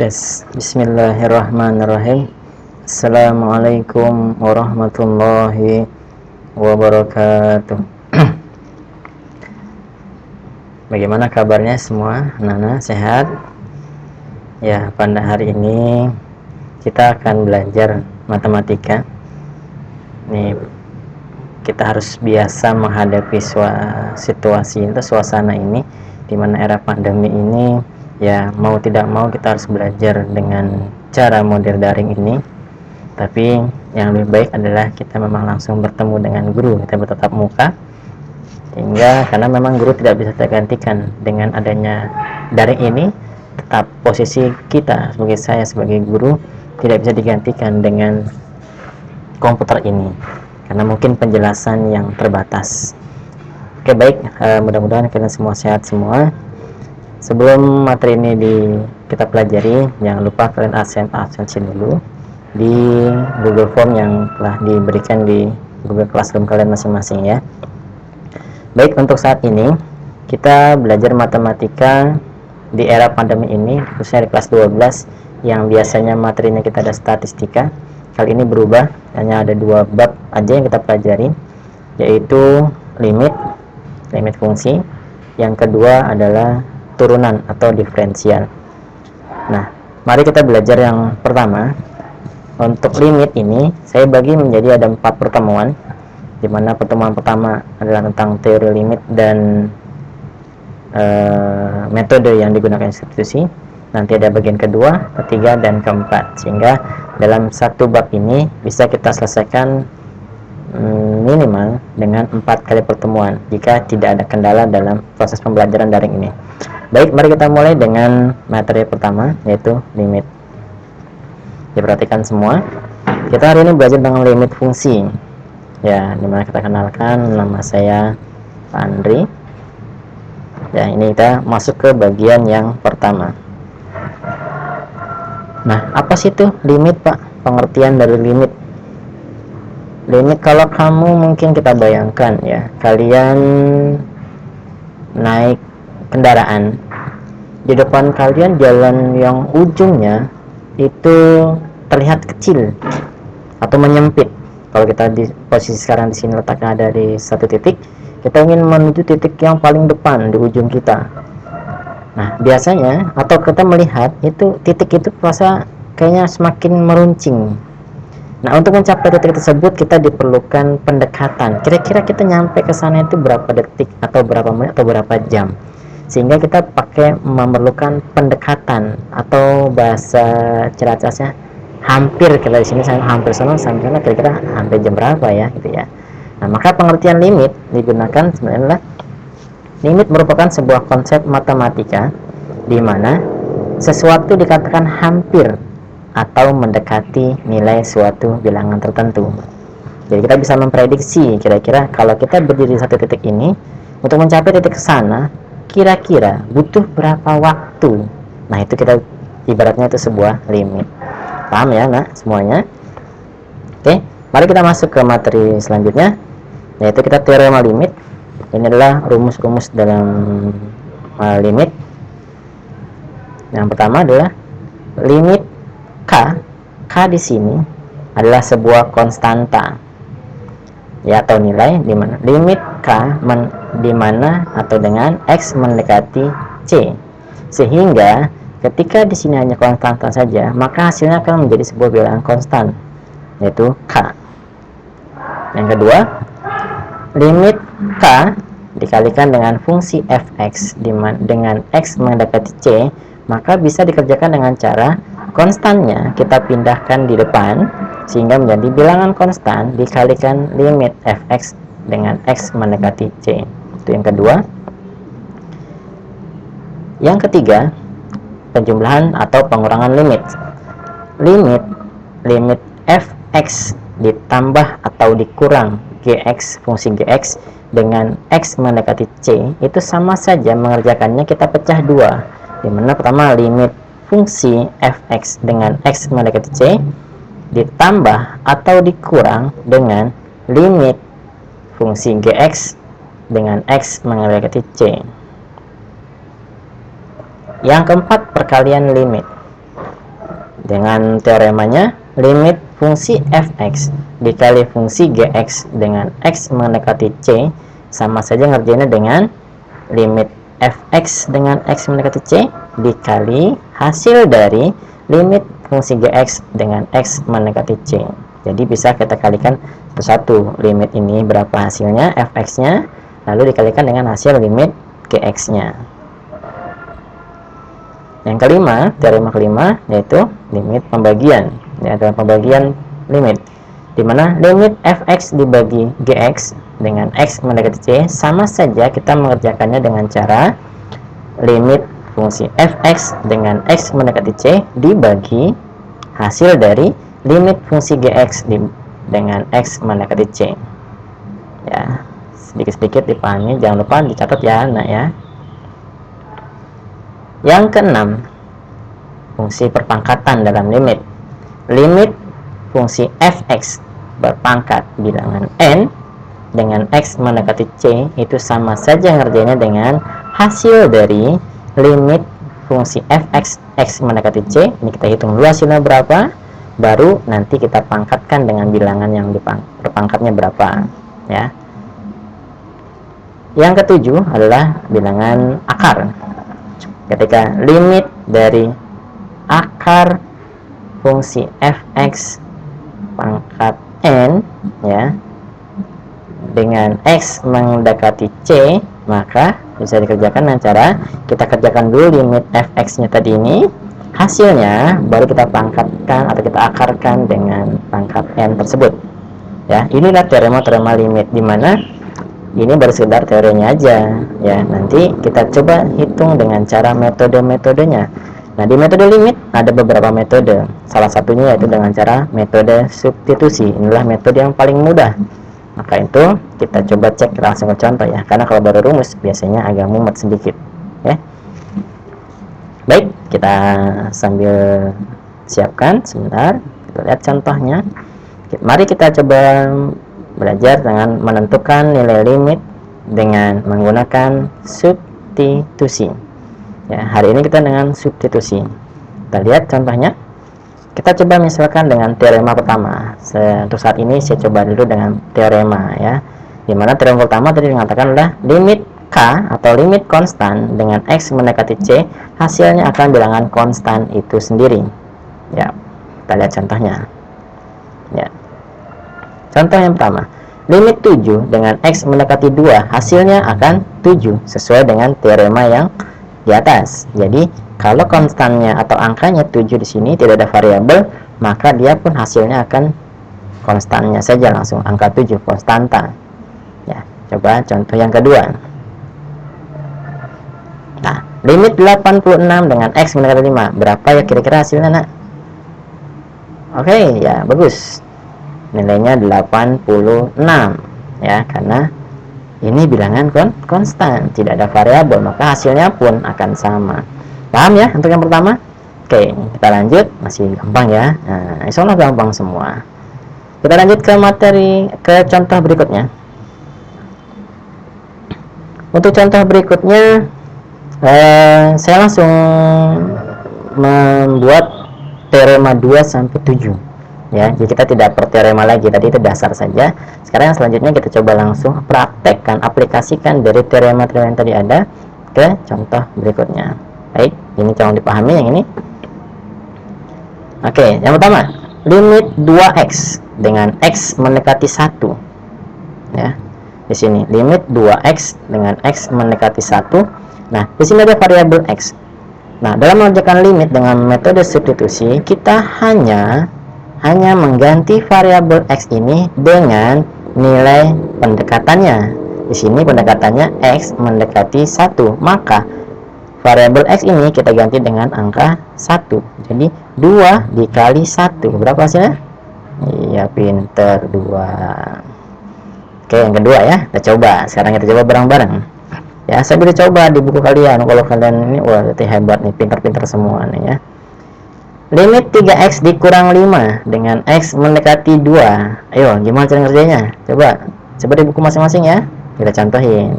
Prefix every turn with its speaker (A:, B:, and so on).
A: Tes. Bismillahirrahmanirrahim. Assalamualaikum warahmatullahi wabarakatuh. Bagaimana kabarnya semua? Anak-anak sehat? Ya, pada hari ini kita akan belajar matematika. Nih, kita harus biasa menghadapi situasi itu, suasana ini, di mana era pandemi ini, ya mau tidak mau kita harus belajar dengan cara model daring ini. Tapi yang lebih baik adalah kita memang langsung bertemu dengan guru, kita bertatap muka, hingga karena memang guru tidak bisa tergantikan dengan adanya daring ini. Tetap posisi kita sebagai saya sebagai guru tidak bisa digantikan dengan komputer ini, karena mungkin penjelasan yang terbatas. Oke, baik, mudah-mudahan kalian semua sehat semua. Sebelum materi ini kita pelajari, jangan lupa kalian absensi dulu di Google Form yang telah diberikan di Google Classroom kalian masing-masing ya. Baik, untuk saat ini kita belajar matematika di era pandemi ini, khususnya di kelas 12 yang biasanya materinya kita ada statistika. Kali ini berubah, hanya ada 2 bab aja yang kita pelajari, yaitu limit fungsi. Yang kedua adalah turunan atau diferensial. Nah, mari kita belajar yang pertama. Untuk limit ini saya bagi menjadi ada 4 pertemuan, di mana pertemuan pertama adalah tentang teori limit dan metode yang digunakan institusi. Nanti ada bagian kedua, ketiga, dan keempat, sehingga dalam satu bab ini bisa kita selesaikan minimal dengan 4 kali pertemuan jika tidak ada kendala dalam proses pembelajaran daring ini. Baik, mari kita mulai dengan materi pertama, yaitu limit. Diperhatikan semua, kita hari ini belajar tentang limit fungsi ya, dimana kita kenalkan, nama saya Pak Andri ya. Ini kita masuk ke bagian yang pertama. Nah, apa sih itu limit, Pak? Pengertian dari limit. Limit, kalau kamu mungkin kita bayangkan ya, kalian naik kendaraan, di depan kalian jalan yang ujungnya itu terlihat kecil atau menyempit. Kalau kita di posisi sekarang di sini letaknya ada di satu titik, kita ingin menuju titik yang paling depan di ujung kita. Nah, biasanya atau kita melihat itu titik itu terasa kayaknya semakin meruncing. Nah, untuk mencapai titik tersebut kita diperlukan pendekatan. Kira-kira kita nyampe ke sana itu berapa detik atau berapa menit atau berapa jam? Sehingga kita memerlukan pendekatan, atau bahasa cerasnya hampir. Kita di sini hampir sana sampai sana, kira-kira hampir jam berapa ya gitu ya. Nah, maka pengertian limit digunakan sebenarnya, limit merupakan sebuah konsep matematika di mana sesuatu dikatakan hampir atau mendekati nilai suatu bilangan tertentu. Jadi kita bisa memprediksi kira-kira kalau kita berdiri di satu titik ini, untuk mencapai titik ke sana kira-kira butuh berapa waktu. Nah, itu kita ibaratnya itu sebuah limit. Paham ya, nak, semuanya? Oke, mari kita masuk ke materi selanjutnya, yaitu kita teorema limit. Ini adalah rumus-rumus dalam limit. Yang pertama adalah limit K. K di sini adalah sebuah konstanta ya, atau nilai di mana limit K di mana atau dengan X mendekati C, sehingga ketika di sini hanya konstanta saja, maka hasilnya akan menjadi sebuah bilangan konstan, yaitu K. Yang kedua, limit K dikalikan dengan fungsi fx dengan X mendekati C, maka bisa dikerjakan dengan cara konstannya kita pindahkan di depan, sehingga menjadi bilangan konstan dikalikan limit fx dengan X mendekati C. Itu yang kedua. Yang ketiga, penjumlahan atau pengurangan limit. Limit fx ditambah atau dikurang gx, fungsi gx dengan X mendekati C, itu sama saja mengerjakannya kita pecah dua, dimana pertama limit fungsi fx dengan X mendekati C ditambah atau dikurang dengan limit fungsi gx dengan X mendekati C. Yang keempat, perkalian limit. dengan teoremanya limit fungsi fx dikali fungsi gx dengan x mendekati c sama saja ngerjainnya dengan limit fx dengan x mendekati c dikali hasil dari limit fungsi gx dengan x mendekati c. Jadi bisa kita kalikan satu-satu, limit ini berapa hasilnya fx nya lalu dikalikan dengan hasil limit gx nya. Yang kelima, teorema kelima yaitu limit pembagian. Ini adalah pembagian limit, di mana limit fx dibagi gx dengan x mendekati c sama saja kita mengerjakannya dengan cara limit fungsi fx dengan x mendekati c dibagi hasil dari limit fungsi gx dengan x mendekati c. Ya, sedikit-sedikit dipahami, jangan lupa dicatat ya, anak ya. Yang keenam, fungsi perpangkatan dalam limit. Limit fungsi fx berpangkat bilangan n dengan x mendekati c itu sama saja ngerjainnya dengan hasil dari limit fungsi fx x mendekati c. Ini kita hitung dulu hasilnya berapa, baru nanti kita pangkatkan dengan bilangan yang berpangkatnya berapa ya. Yang ketujuh adalah bilangan akar. Ketika limit dari akar fungsi fx pangkat n ya dengan x mendekati c, maka bisa dikerjakan dengan cara kita kerjakan dulu limit fx nya tadi ini, hasilnya baru kita pangkatkan atau kita akarkan dengan pangkat n tersebut ya. Inilah teorema-teorema limit, dimana ini baru sekedar teorinya aja ya. Nanti kita coba hitung dengan cara metode-metodenya. Nah, di metode limit ada beberapa metode. Salah satunya yaitu dengan cara metode substitusi. Inilah metode yang paling mudah. Maka itu kita coba cek langsung ke contoh ya. Karena kalau baru rumus biasanya agak mumet sedikit ya. Baik, kita sambil siapkan sebentar. Kita lihat contohnya. Mari kita coba belajar dengan menentukan nilai limit dengan menggunakan substitusi ya. Hari ini kita dengan substitusi. Kita lihat contohnya. Kita coba misalkan dengan teorema pertama. Untuk saat ini saya coba dulu dengan teorema ya, dimana teorema pertama tadi mengatakan adalah limit k atau limit konstan dengan x mendekati c hasilnya akan bilangan konstan itu sendiri ya. Kita lihat contohnya ya. Contoh yang pertama, limit 7 dengan x mendekati 2 hasilnya akan 7 sesuai dengan teorema yang di atas. Jadi kalau konstannya atau angkanya 7 di sini tidak ada variabel, maka dia pun hasilnya akan konstannya saja, langsung angka 7 konstanta. Ya, coba contoh yang kedua. Nah, limit 86 dengan x mendekati 5, berapa ya kira-kira hasilnya, nak? Oke, ya bagus. Nilainya 86 ya, karena ini bilangan konstan, tidak ada variabel, maka hasilnya pun akan sama. Paham ya untuk yang pertama? Oke, kita lanjut, masih gampang ya. Nah, insyaallah gampang semua. Kita lanjut ke contoh berikutnya. Untuk contoh berikutnya saya langsung membuat teorema 2 sampai 7 ya. Jadi kita tidak per teorema lagi, tadi itu dasar saja. Sekarang yang selanjutnya kita coba langsung praktekkan, aplikasikan dari teorema-teorema yang tadi ada ke contoh berikutnya. Baik, ini tolong dipahami yang ini. Oke, yang pertama, limit 2x dengan x mendekati 1 ya. Di sini limit 2x dengan x mendekati 1. Nah, di sini ada variabel x. Nah, dalam mengerjakan limit dengan metode substitusi, kita hanya mengganti variabel x ini dengan nilai pendekatannya. Di sini pendekatannya x mendekati 1, maka variabel x ini kita ganti dengan angka 1. Jadi 2 dikali 1, berapa hasilnya? Iya, pinter, 2. Oke, yang kedua ya, kita coba. Sekarang kita coba bareng-bareng ya. Saya boleh coba di buku kalian. Kalau kalian ini wah, itu hebat nih, pinter-pinter semua nih ya. Limit 3x dikurang 5 dengan x mendekati 2. Ayo, gimana cara ngerjainnya? Coba di buku masing-masing ya. Kita contohin.